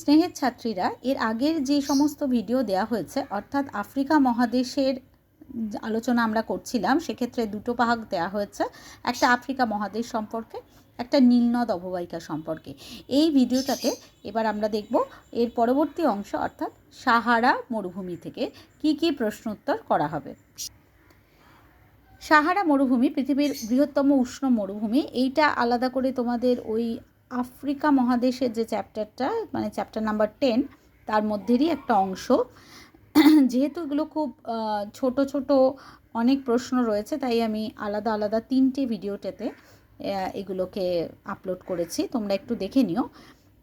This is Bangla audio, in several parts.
স্নেহের ছাত্রীরা, এর আগের যে সমস্ত ভিডিও দেয়া হয়েছে অর্থাৎ আফ্রিকা মহাদেশের আলোচনা আমরা করছিলাম, সেক্ষেত্রে দুটো ভাগ দেওয়া হয়েছে, একটা আফ্রিকা মহাদেশ সম্পর্কে, একটা নীলনদ অববাহিকা সম্পর্কে। এই ভিডিওটাতে এবার আমরা দেখব এর পরবর্তী অংশ অর্থাৎ সাহারা মরুভূমি থেকে কি কি প্রশ্ন উত্তর করা হবে। সাহারা মরুভূমি পৃথিবীর বৃহত্তম উষ্ণ মরুভূমি। এইটা আলাদা করে তোমাদের ওই আফ্রিকা মহাদেশের যে চ্যাপ্টারটা, মানে চ্যাপ্টার নাম্বার 10, তার মধ্যেরই একটা অংশ। যেহেতু এগুলো খুব ছোট ছোট অনেক প্রশ্ন রয়েছে, তাই আমি আলাদা আলাদা 3টে ভিডিওটাতে এগুলোকে আপলোড করেছি, তোমরা একটু দেখে নিও।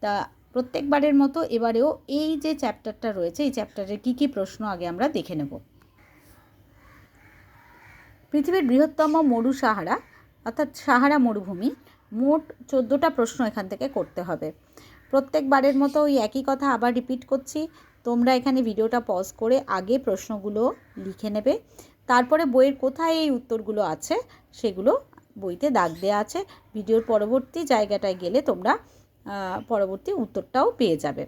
তা প্রত্যেকবারের মতো এবারেও এই যে চ্যাপ্টারটা রয়েছে, এই চ্যাপ্টারের কী কী প্রশ্ন আগে আমরা দেখে নেব। পৃথিবীর বৃহত্তম মরু সাহারা অর্থাৎ সাহারা মরুভূমি, মোট 14টা প্রশ্ন এখান থেকে করতে হবে। প্রত্যেকবারের মতো ওই একই কথা আবার রিপিট করছি, তোমরা এখানে ভিডিওটা পজ করে আগে প্রশ্নগুলো লিখে নেবে, তারপরে বইয়ের কোথায় এই উত্তরগুলো আছে সেগুলো বইতে দাগ দেওয়া আছে, ভিডিওর পরবর্তী জায়গাটায় গেলে তোমরা পরবর্তী উত্তরটাও পেয়ে যাবে।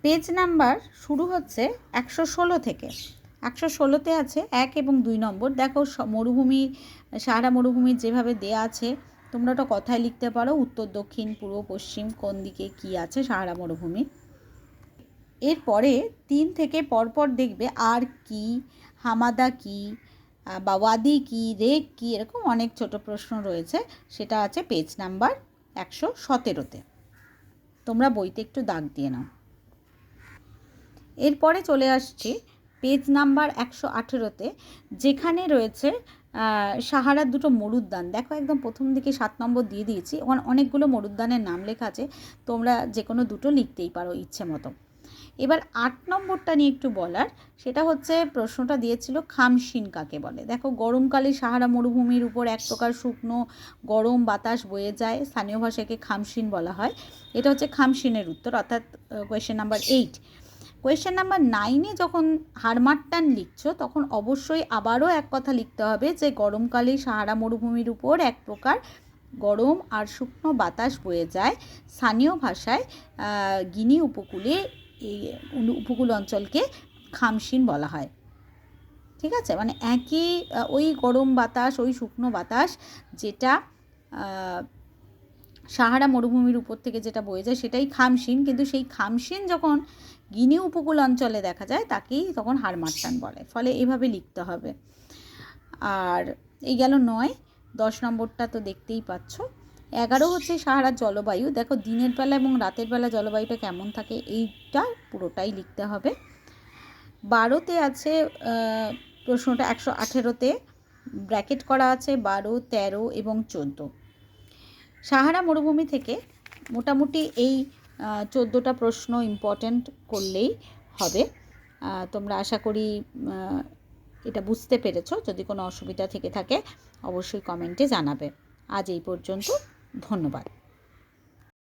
পেজ নাম্বার শুরু হচ্ছে 116 থেকে। 116তে আছে 1 এবং 2 নম্বর। দেখো মরুভূমি, সাহারা মরুভূমির যেভাবে দেয়া আছে তোমরা ওটা কথায় লিখতে পারো, উত্তর দক্ষিণ পূর্ব পশ্চিম কোন দিকে কি আছে সাহারা মরুভূমি। এরপরে 3 থেকে পরপর দেখবে আর কি, হামাদা কি, বা ওয়াদি কি, রেক কি, এরকম অনেক ছোট প্রশ্ন রয়েছে। সেটা আছে পেজ নাম্বার 117তে। তোমরা বইতে একটু দাগ দিয়ে নাও। এরপরে চলে আসছি পেজ নাম্বার 118তে, যেখানে রয়েছে সাহারার দুটো মরুদ্যান। দেখো একদম প্রথম দিকে 7 নম্বর দিয়ে দিয়েছি, ওখানে অনেকগুলো মরুদ্যানের নাম লেখা আছে, তোমরা যে কোনো দুটো লিখতেই পারো ইচ্ছে মতো। এবার 8 নম্বরটা নিয়ে একটু বলার, সেটা হচ্ছে প্রশ্নটা দিয়েছিল খামশিন কাকে বলে। দেখো গরমকালে সাহারা মরুভূমির উপর এক প্রকার শুকনো গরম বাতাস বয়ে যায়, স্থানীয় ভাষাকে খামশিন বলা হয়। এটা হচ্ছে খামশিনের উত্তর, অর্থাৎ কোয়েশ্চেন নাম্বার 8। কোয়েশ্চেন নাম্বার 9-এ যখন হারমাট্টান লিখছো তখন অবশ্যই আবারও এক কথা লিখতে হবে যে গরমকালে সাহারা মরুভূমির উপর এক প্রকার গরম আর শুকনো বাতাস বয়ে যায়, স্থানীয় ভাষায় গিনি উপকূলে এই উপকূল অঞ্চলকে খামশিন বলা হয়। ঠিক আছে, মানে একই ওই গরম বাতাস, ওই শুকনো বাতাস যেটা সাহারা মরুভূমির উপর থেকে যেটা বয়ে যায় সেটাই খামশিন, কিন্তু সেই খামশিন যখন গিনি উপকূল অঞ্চলে দেখা যায় তাকেই তখন হারমাট্টান বলে। ফলে এভাবে লিখতে হবে। আর এই গেল 9। 10 নম্বরটা তো দেখতেই পাচ্ছ। 11 হচ্ছে সাহারার জলবায়ু। দেখো দিনের বেলা এবং রাতের বেলা জলবায়ুটা কেমন থাকে এইটা পুরোটাই লিখতে হবে। 12তে আছে প্রশ্নটা 118তে ব্র্যাকেট করা আছে 12, 13 এবং 14। সাহারা মরুভূমি থেকে মোটামুটি এই 14টা প্রশ্ন ইম্পর্ট্যান্ট করলেই হবে। তোমরা আশা করি এটা বুঝতে পেরেছো। যদি কোনো অসুবিধা থেকে থাকে অবশ্যই কমেন্টে জানাবে। আজ এই পর্যন্ত, ধন্যবাদ।